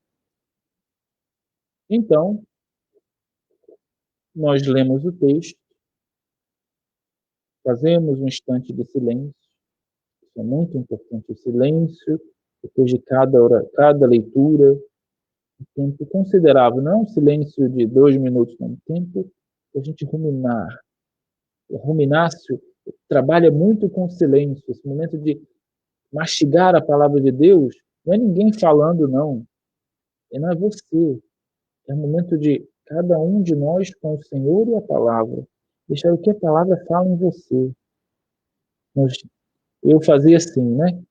Então, nós lemos o texto, fazemos um instante de silêncio. Isso é muito importante, o silêncio, depois de cada leitura, um tempo considerável, não um silêncio de 2 minutos, não, um tempo para a gente ruminar. O ruminácio trabalha muito com o silêncio, esse momento de mastigar a palavra de Deus, não é ninguém falando, não é você, é o momento de cada um de nós com o Senhor e a palavra, deixar o que a palavra fala em você. Eu fazia assim, né?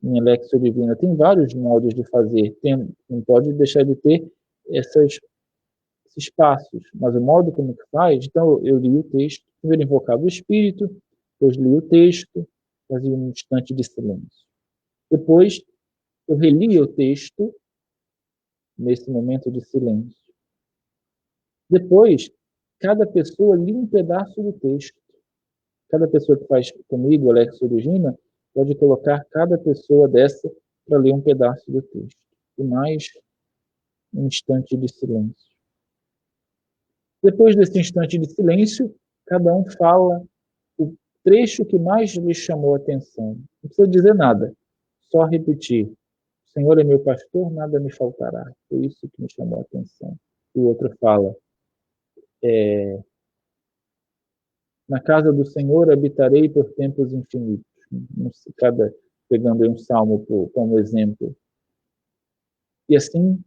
Em Lectio Divina, tem vários modos de fazer, não pode deixar de ter esses passos, mas o modo como que faz, então eu li o texto, primeiro invocava o Espírito, depois li o texto, fazia um instante de silêncio. Depois eu relia o texto nesse momento de silêncio. Depois, cada pessoa lia um pedaço do texto. Cada pessoa que faz comigo a Lectio Divina pode colocar cada pessoa dessa para ler um pedaço do texto. E mais um instante de silêncio. Depois desse instante de silêncio, cada um fala o trecho que mais lhe chamou a atenção. Não precisa dizer nada, só repetir. O Senhor é meu pastor, nada me faltará. Foi isso que me chamou a atenção. O outro fala, na casa do Senhor habitarei por tempos infinitos. Pegando aí um salmo como exemplo. E assim,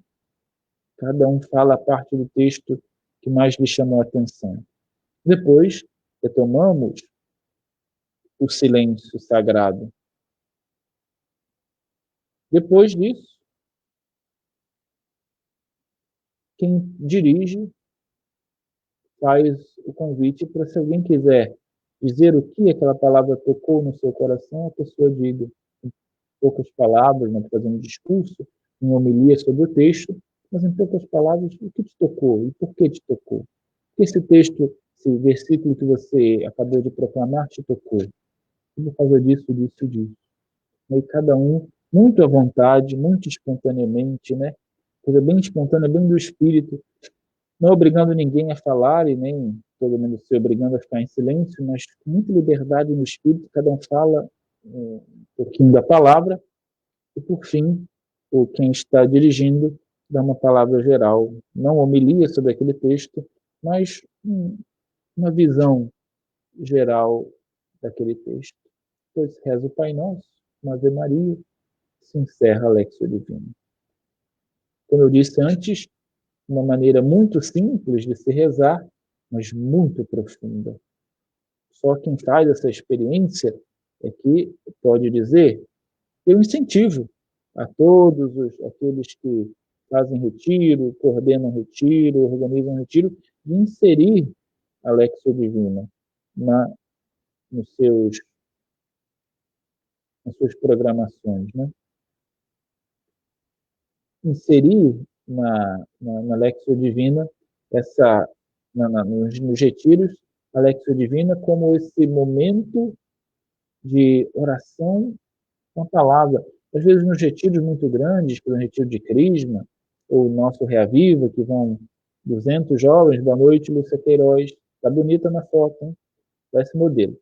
cada um fala a parte do texto que mais lhe chamou a atenção. Depois, retomamos o silêncio sagrado. Depois disso, quem dirige faz o convite para, se alguém quiser dizer o que aquela palavra tocou no seu coração, a pessoa diga em poucas palavras, não fazendo um discurso, em homilia sobre o texto, mas em poucas palavras, o que te tocou e por que te tocou? Porque esse texto, esse versículo que você acabou de proclamar te tocou. Por causa disso, disso, disso. E cada um, muito à vontade, muito espontaneamente, né? Coisa bem espontânea, bem do espírito, não obrigando ninguém a falar e nem todo mundo se obrigando a ficar em silêncio, mas com muita liberdade no espírito, cada um fala um pouquinho da palavra e, por fim, quem está dirigindo dá uma palavra geral, não homilia sobre aquele texto, mas uma visão geral daquele texto. Depois reza o Pai Nosso, uma Ave Maria, se encerra a Lectio Divina. Como eu disse antes, uma maneira muito simples de se rezar, mas muito profunda. Só quem faz essa experiência é que pode dizer: eu incentivo a todos aqueles que fazem retiro, coordenam retiro, organizam retiro, de inserir a Lectio Divina nos nas suas programações, né? Inserir na Lectio Divina nos retiros, a Lectio Divina como esse momento de oração com a palavra. Às vezes nos retiros muito grandes, por um retiro de Crisma, ou o nosso Reaviva, que vão 200 jovens, boa noite, Lúcia Queiroz, está bonita na foto, hein? Esse modelo.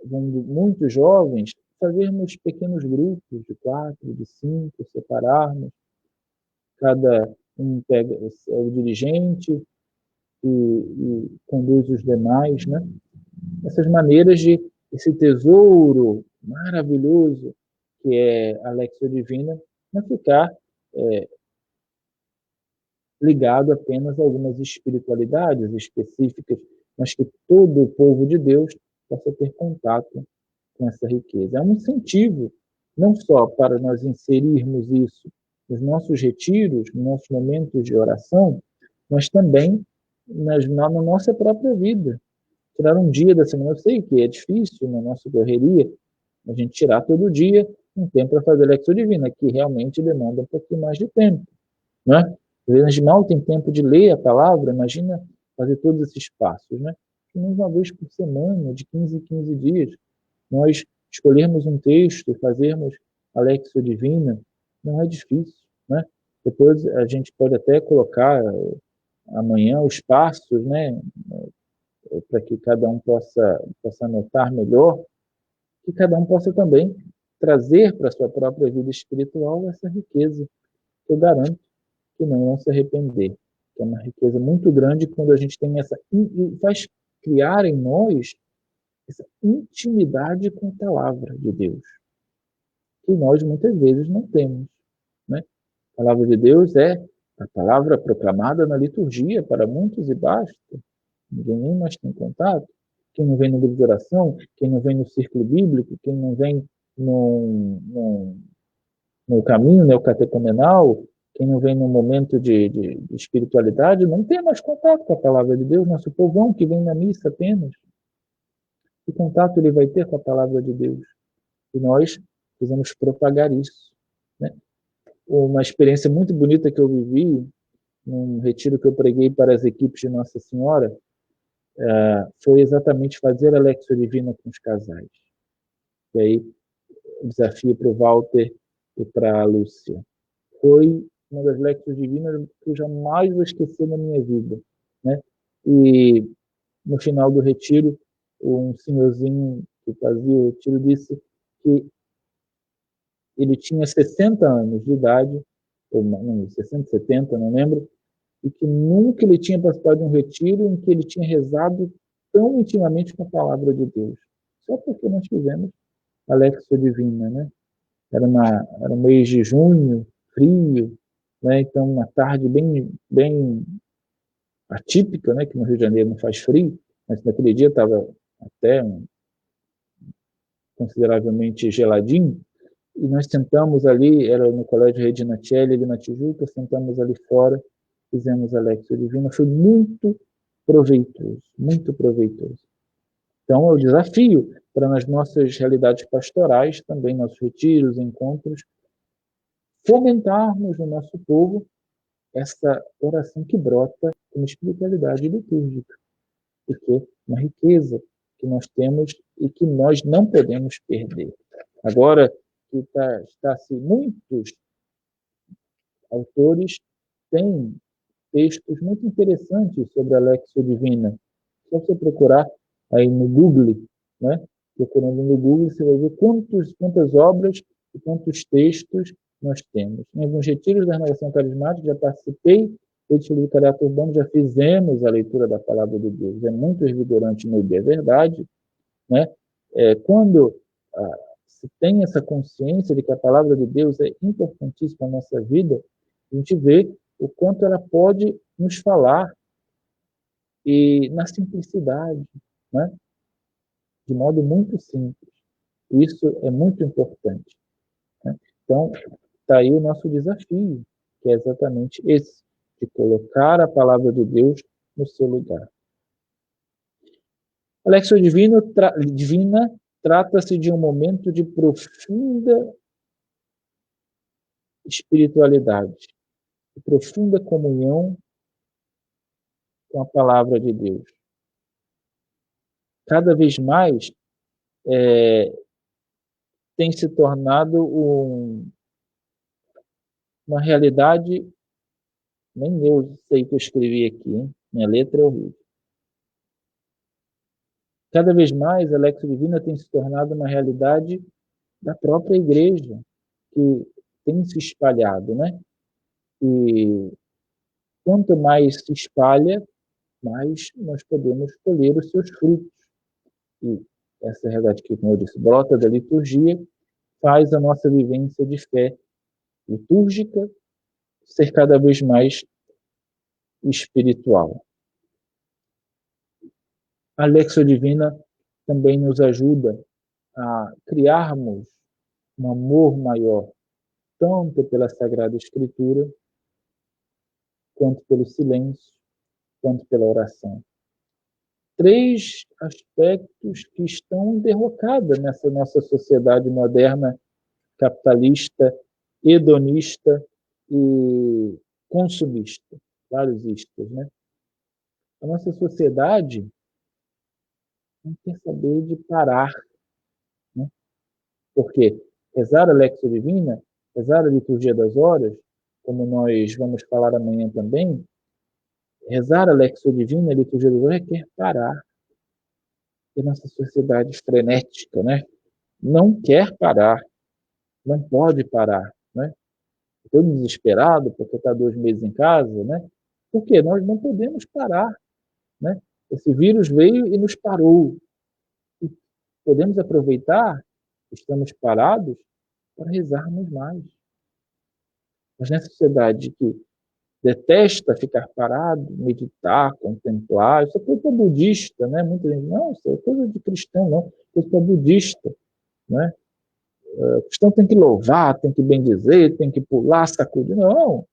Vão muitos jovens, fazermos pequenos grupos de 4, de 5, separarmos, cada um pega o dirigente e conduz os demais, né? Essas maneiras de esse tesouro maravilhoso que é a Lectio Divina não ficar ligado apenas a algumas espiritualidades específicas, mas que todo o povo de Deus possa ter contato com essa riqueza. É um incentivo, não só para nós inserirmos isso nos nossos retiros, nos nossos momentos de oração, mas também na nossa própria vida. Tirar um dia da semana, eu sei que é difícil na nossa correria, a gente tirar todo dia um tempo para fazer a Lectio Divina, que realmente demanda um pouquinho mais de tempo, né? Às vezes a gente mal tem tempo de ler a palavra, imagina fazer todos esses passos, né? Uma vez por semana, de 15 em 15 dias, nós escolhermos um texto e fazermos a Lectio Divina, não é difícil, né? Depois a gente pode até colocar amanhã os passos, né? Para que cada um possa anotar melhor, que cada um possa também trazer para a sua própria vida espiritual essa riqueza, que eu garanto que não vão se arrepender. Que é uma riqueza muito grande quando a gente tem essa... E faz criar em nós essa intimidade com a palavra de Deus, que nós muitas vezes não temos, né? A palavra de Deus é a palavra proclamada na liturgia para muitos e basta. Ninguém mais tem contato. Quem não vem no grupo de oração, quem não vem no círculo bíblico, quem não vem no caminho neocatecumenal, quem não vem no momento de espiritualidade, não tem mais contato com a palavra de Deus. Nosso povão que vem na missa apenas. Que contato ele vai ter com a palavra de Deus? E nós precisamos propagar isso, né? Uma experiência muito bonita que eu vivi num retiro que eu preguei para as equipes de Nossa Senhora, foi exatamente fazer a Lectio Divina com os casais. E aí, o desafio para o Walter e para a Lúcia. Foi uma das Lectios Divinas que eu jamais vou esquecer na minha vida, né? E no final do retiro, um senhorzinho que fazia o retiro disse que ele tinha 60 anos de idade, ou não, 60, 70, não lembro, e que nunca ele tinha participado de um retiro em que ele tinha rezado tão intimamente com a palavra de Deus. Só porque nós fizemos a Lectio Divina, né? Era um mês de junho, frio, né? Então uma tarde bem atípica, né? Que no Rio de Janeiro não faz frio, mas naquele dia estava até consideravelmente geladinho, e nós sentamos ali, era no Colégio Regina Coeli, ali na Tijuca, sentamos ali fora, fizemos a Lectio Divina, foi muito proveitoso, muito proveitoso. Então, é o desafio para nas nossas realidades pastorais, também nossos retiros, encontros, fomentarmos no nosso povo essa oração que brota como espiritualidade litúrgica, porque é uma riqueza que nós temos e que nós não podemos perder. Agora, que está-se muitos autores têm textos muito interessantes sobre a Lexio Divina. Só você procurar aí no Google, né? Procurando no Google, você vai ver quantas obras e quantos textos nós temos. Em alguns retiros da renovação carismática, já participei, do caráter urbano, já fizemos a leitura da palavra de Deus. É muito revigorante no dia, é verdade, né? Quando se tem essa consciência de que a palavra de Deus é importantíssima na nossa vida, a gente vê o quanto ela pode nos falar e na simplicidade, né? De modo muito simples. Isso é muito importante, né? Então, está aí o nosso desafio, que é exatamente esse, de colocar a palavra de Deus no seu lugar. A Lexio Divina trata-se de um momento de profunda espiritualidade, de profunda comunhão com a palavra de Deus. Cada vez mais tem se tornado uma realidade, nem eu sei o que eu escrevi aqui, hein? Minha letra é horrível. Cada vez mais a Lexio Divina tem se tornado uma realidade da própria igreja, que tem se espalhado, né? E quanto mais se espalha, mais nós podemos colher os seus frutos. E essa realidade que, como eu disse, brota da liturgia, faz a nossa vivência de fé litúrgica ser cada vez mais espiritual. A Lexio Divina também nos ajuda a criarmos um amor maior, tanto pela Sagrada Escritura, quanto pelo silêncio, quanto pela oração. 3 aspectos que estão derrocados nessa nossa sociedade moderna, capitalista, hedonista e consumista, vários istas, né? A nossa sociedade não quer saber de parar, né? Porque rezar a Lexio Divina, rezar a liturgia das horas, como nós vamos falar amanhã também, rezar a Lexio Divina, a liturgia das horas, requer parar. E a nossa sociedade frenética, né? Não quer parar, não pode parar, né? Estou desesperado porque está 2 meses em casa, né? Porque nós não podemos parar, né? Esse vírus veio e nos parou. E podemos aproveitar, estamos parados, para rezarmos mais. Mas nessa sociedade que detesta ficar parado, meditar, contemplar, isso é coisa budista, né? Muita gente, não, isso é coisa de cristão, não, isso é budista, né? O cristão tem que louvar, tem que bendizer, tem que pular, sacudir. Não,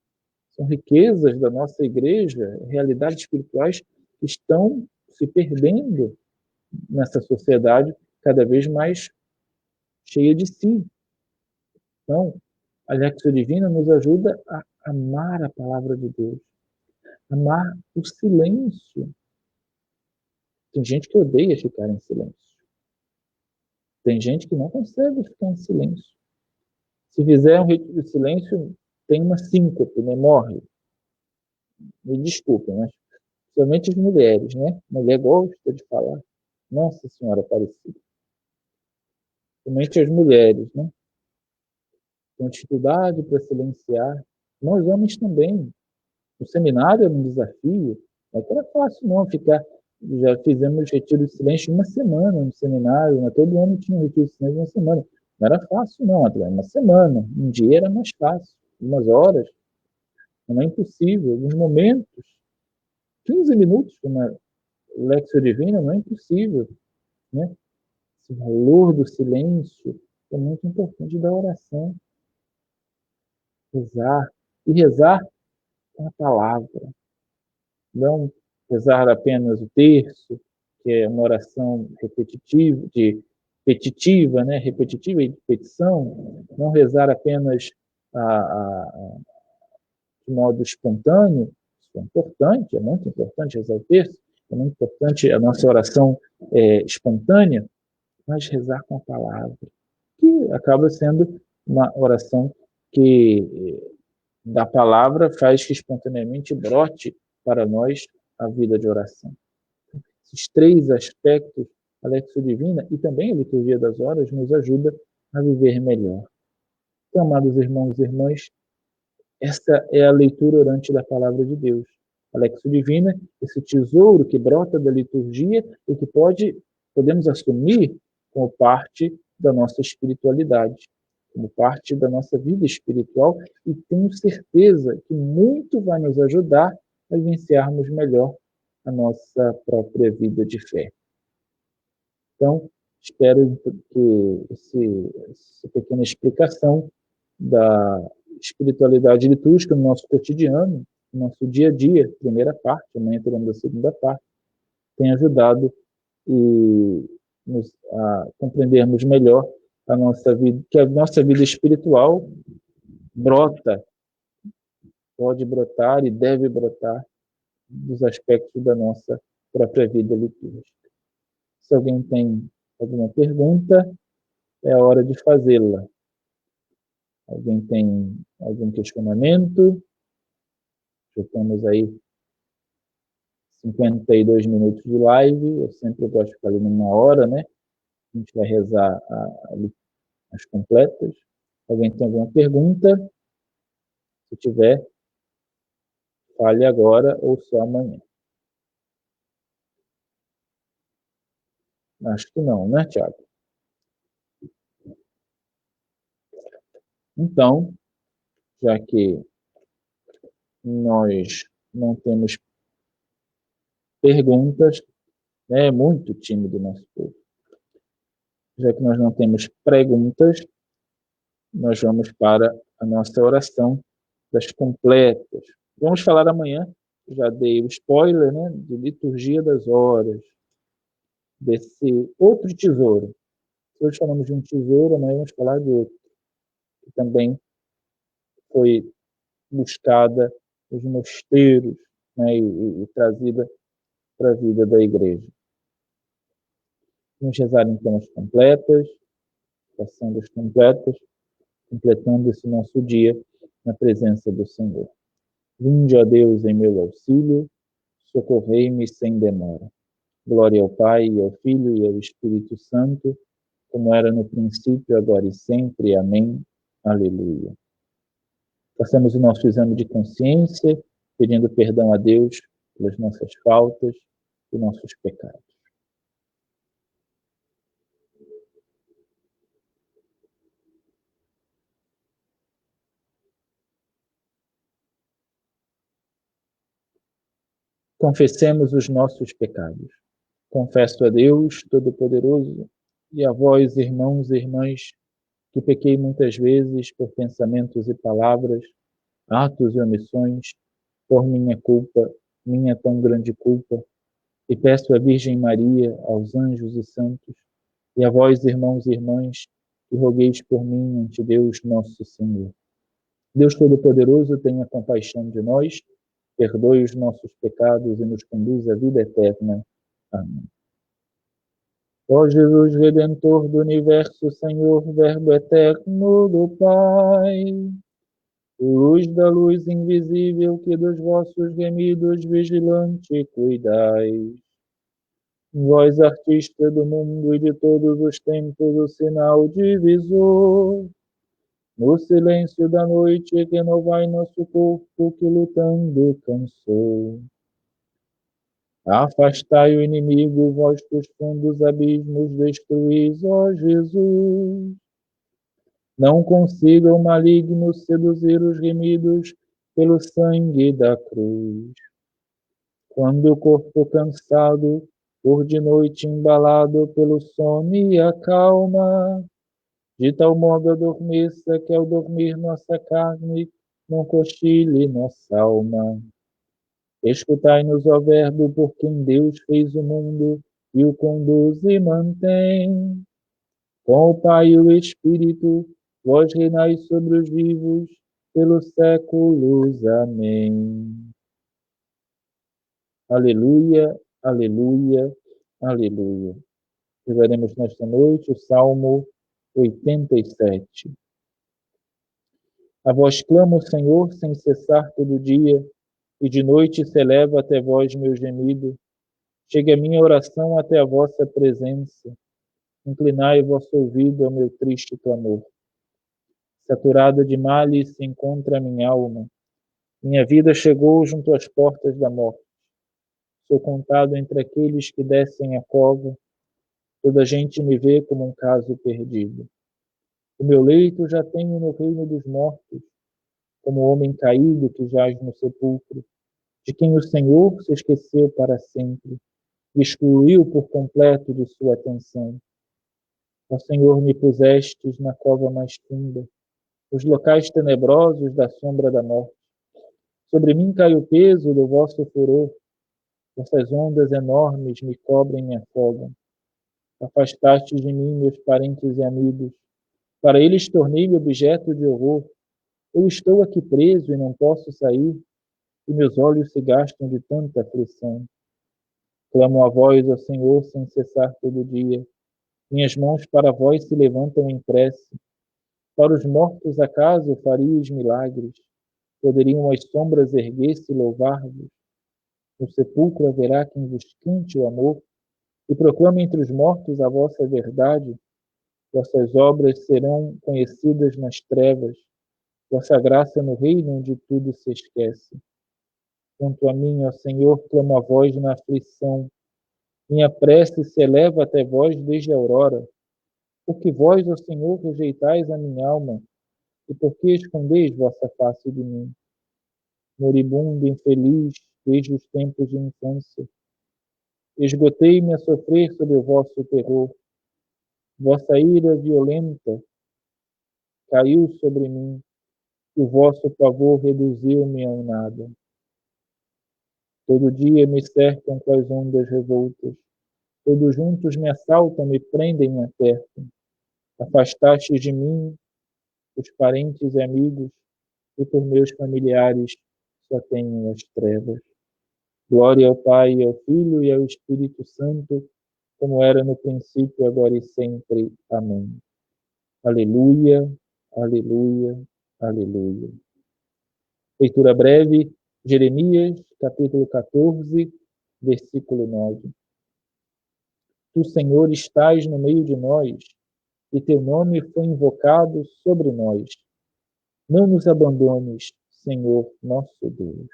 são riquezas da nossa igreja, realidades espirituais que estão se perdendo nessa sociedade cada vez mais cheia de si. Então, a Lexio Divina nos ajuda a amar a palavra de Deus, amar o silêncio. Tem gente que odeia ficar em silêncio. Tem gente que não consegue ficar em silêncio. Se fizer um retiro de silêncio, tem uma síncope, né? Morre. Me desculpem, mas somente as mulheres, né? Mulher gosta de falar. Nossa Senhora Aparecida. Somente as mulheres, né? Tem dificuldade para silenciar. Nós homens também. O seminário é um desafio. Não é fácil não ficar. Já fizemos retiro de silêncio em uma semana no seminário, né? Todo ano tinha um retiro de silêncio em uma semana. Não era fácil não, uma semana. Um dia era mais fácil, umas horas. Não é impossível. Alguns momentos, 15 minutos na Lexio Divina não é impossível, né? Esse valor do silêncio é muito importante da oração. Rezar. E rezar com a palavra. Não rezar apenas o terço, que é uma oração repetitiva, né? Repetitiva e de repetição. Não rezar apenas de modo espontâneo. Isso é importante, é muito importante rezar o terço. É muito importante a nossa oração espontânea, mas rezar com a palavra, que acaba sendo uma oração que da palavra faz que espontaneamente brote para nós a vida de oração. Esses três aspectos, a Lexio Divina e também a Liturgia das Horas, nos ajuda a viver melhor. Então, amados irmãos e irmãs, essa é a leitura orante da Palavra de Deus. A Lexio Divina, esse tesouro que brota da liturgia e que podemos assumir como parte da nossa espiritualidade, como parte da nossa vida espiritual, e tenho certeza que muito vai nos ajudar a vivenciarmos melhor a nossa própria vida de fé. Então, espero que essa pequena explicação da espiritualidade litúrgica no nosso cotidiano, no nosso dia a dia, primeira parte, amanhã teremos a segunda parte, tenha ajudado a compreendermos melhor a nossa vida, que a nossa vida espiritual pode brotar e deve brotar dos aspectos da nossa própria vida litúrgica. Se alguém tem alguma pergunta, é a hora de fazê-la. Alguém tem algum questionamento? Já estamos aí 52 minutos de live. Eu sempre gosto de ficar ali numa hora, né? A gente vai rezar as completas. Alguém tem alguma pergunta? Se tiver, fale agora ou só amanhã. Acho que não, né, Tiago? Então, já que nós não temos perguntas, é muito tímido o nosso povo. Já que nós não temos perguntas, nós vamos para a nossa oração das completas. Vamos falar amanhã, já dei o spoiler, né, de Liturgia das Horas, desse outro tesouro. Hoje falamos de um tesouro, amanhã vamos falar de outro, que também foi buscada nos mosteiros, né, e trazida para a vida da igreja. Vamos rezar então as completas, passando as completas, completando esse nosso dia na presença do Senhor. Vinde, ó Deus, em meu auxílio, socorrei-me sem demora. Glória ao Pai, e ao Filho, e ao Espírito Santo, como era no princípio, agora e sempre. Amém. Aleluia. Façamos o nosso exame de consciência, pedindo perdão a Deus pelas nossas faltas e nossos pecados. Confessemos os nossos pecados. Confesso a Deus Todo-Poderoso e a vós, irmãos e irmãs, que pequei muitas vezes por pensamentos e palavras, atos e omissões, por minha culpa, minha tão grande culpa, e peço à Virgem Maria, aos anjos e santos, e a vós, irmãos e irmãs, que rogueis por mim ante Deus nosso Senhor. Deus Todo-Poderoso, tenha compaixão de nós, perdoe os nossos pecados e nos conduz à vida eterna. Amém. Ó Jesus Redentor do Universo, Senhor, Verbo eterno do Pai, luz da luz invisível que dos vossos gemidos vigilante cuidais. Vós, artista do mundo e de todos os tempos, o sinal divisor, no silêncio da noite renovai nosso corpo que lutando cansou. Afastai o inimigo, vós dos fundos abismos destruís, ó Jesus. Não consiga o maligno seduzir os remidos pelo sangue da cruz. Quando o corpo cansado, por de noite embalado pelo sono e a calma, de tal modo adormeça que ao dormir nossa carne não cochile nossa alma. Escutai-nos, ó Verbo, por quem Deus fez o mundo e o conduz e mantém. Com o Pai e o Espírito, vós reinais sobre os vivos pelos séculos. Amém. Aleluia, aleluia, aleluia. Rezaremos nesta noite o Salmo 87. A vós clamo, Senhor, sem cessar todo dia, e de noite se eleva até vós meu gemido. Chegue a minha oração até a vossa presença. Inclinai vosso ouvido ao meu triste clamor. Saturada de males se encontra a minha alma. Minha vida chegou junto às portas da morte. Sou contado entre aqueles que descem a cova. Toda a gente me vê como um caso perdido. O meu leito já tenho no reino dos mortos, como homem caído que jaz no sepulcro, de quem o Senhor se esqueceu para sempre, e excluiu por completo de sua atenção. Ó Senhor, me pusestes na cova mais funda, os locais tenebrosos da sombra da morte. Sobre mim cai o peso do vosso furor, vossas ondas enormes me cobrem e afogam. Afastastes de mim meus parentes e amigos, para eles tornei-me objeto de horror. Eu estou aqui preso e não posso sair, e meus olhos se gastam de tanta aflição. Clamo a vós, ó Senhor, sem cessar todo dia. Minhas mãos para vós se levantam em prece. Para os mortos acaso faríeis milagres? Poderiam as sombras erguer-se e louvar-vos? No sepulcro haverá quem vos cante o amor e proclame entre os mortos a vossa verdade. Vossas obras serão conhecidas nas trevas, vossa graça no reino onde tudo se esquece. Quanto a mim, ó Senhor, clamo a vós na aflição. Minha prece se eleva até vós desde a aurora. Porque vós, ó Senhor, rejeitais a minha alma, e por que escondeis vossa face de mim? Moribundo, infeliz, desde os tempos de infância, esgotei-me a sofrer sob o vosso terror. Vossa ira violenta caiu sobre mim, e o vosso pavor reduziu-me a um nada. Todo dia me cercam com as ondas revoltas, todos juntos me assaltam, me prendem, me apertam. Afastastes de mim os parentes e amigos, e por meus familiares só tenho as trevas. Glória ao Pai, ao Filho e ao Espírito Santo, como era no princípio, agora e sempre. Amém. Aleluia, aleluia, aleluia. Leitura breve, Jeremias, capítulo 14, versículo 9. Tu, Senhor, estás no meio de nós, e teu nome foi invocado sobre nós. Não nos abandones, Senhor nosso Deus.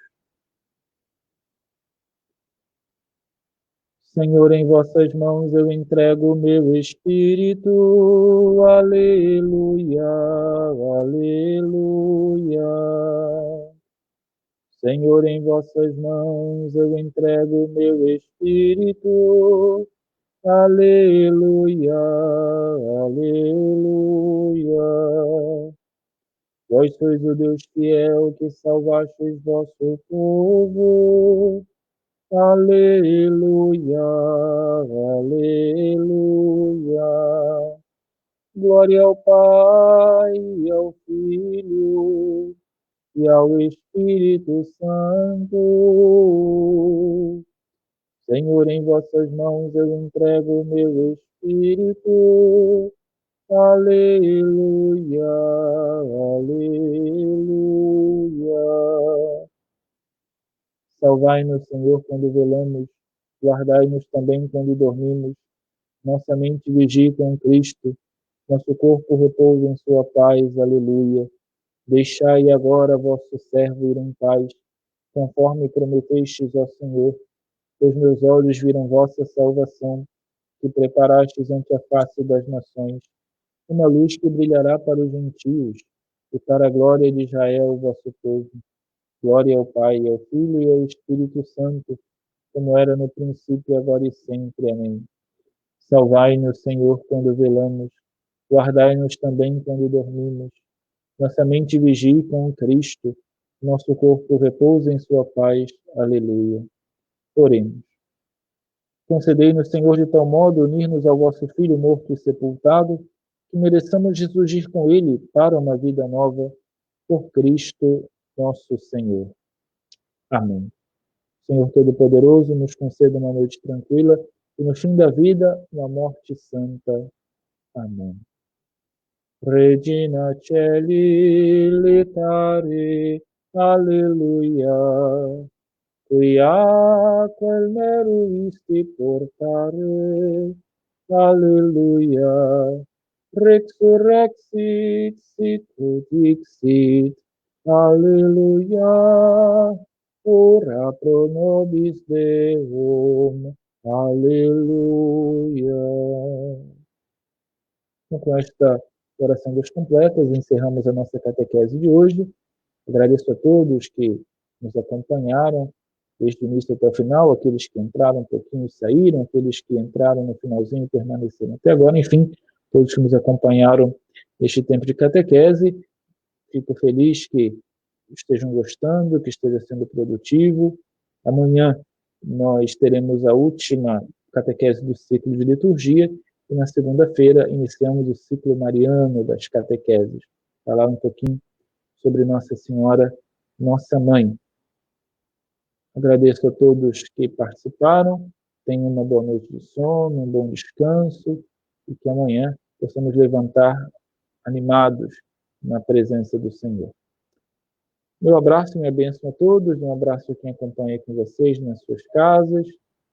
Senhor, em vossas mãos eu entrego o meu espírito. Aleluia, aleluia. Senhor, em vossas mãos eu entrego o meu espírito. Aleluia, aleluia. Vós sois o Deus fiel que salvastes vosso povo. Aleluia, aleluia. Glória ao Pai, ao Filho e ao Espírito Santo. Senhor, em vossas mãos eu entrego o meu espírito. Aleluia, aleluia. Salvai-nos, Senhor, quando velamos, guardai-nos também quando dormimos. Nossa mente vigie com Cristo, nosso corpo repousa em sua paz. Aleluia. Deixai agora vosso servo ir em paz, conforme prometestes ao Senhor. Os meus olhos viram vossa salvação, que preparastes ante a face das nações, uma luz que brilhará para os gentios e para a glória de Israel, vosso povo. Glória ao Pai, ao Filho e ao Espírito Santo, como era no princípio, agora e sempre. Amém. Salvai-nos, Senhor, quando velamos, guardai-nos também quando dormimos. Nossa mente vigie com Cristo, nosso corpo repousa em sua paz. Aleluia. Oremos. Concedei-nos, Senhor, de tal modo unir-nos ao vosso Filho morto e sepultado, que mereçamos ressurgir com ele para uma vida nova, por Cristo nosso Senhor. Amém. Senhor Todo-Poderoso, nos conceda uma noite tranquila e no fim da vida, uma morte santa. Amém. Regina Celi litare, alleluia. Quia quel meruisti portare, alleluia. Resurrexit, sicut dixit, alleluia. Ora pro nobis Deum, aleluia. Então, com esta oração das completas, encerramos a nossa catequese de hoje. Agradeço a todos que nos acompanharam desde o início até o final, aqueles que entraram um pouquinho e saíram, aqueles que entraram no finalzinho e permaneceram até agora, enfim, todos que nos acompanharam neste tempo de catequese. Fico feliz que estejam gostando, que esteja sendo produtivo. Amanhã nós teremos a última catequese do ciclo de liturgia e na segunda-feira iniciamos o ciclo mariano das catequeses. Falar um pouquinho sobre Nossa Senhora, nossa Mãe. Agradeço a todos que participaram, tenham uma boa noite de sono, um bom descanso e que amanhã possamos levantar animados na presença do Senhor. Meu abraço e minha bênção a todos, um abraço a quem acompanha com vocês nas suas casas,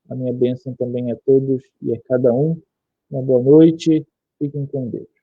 a minha bênção também a todos e a cada um. Uma boa noite, fiquem com Deus.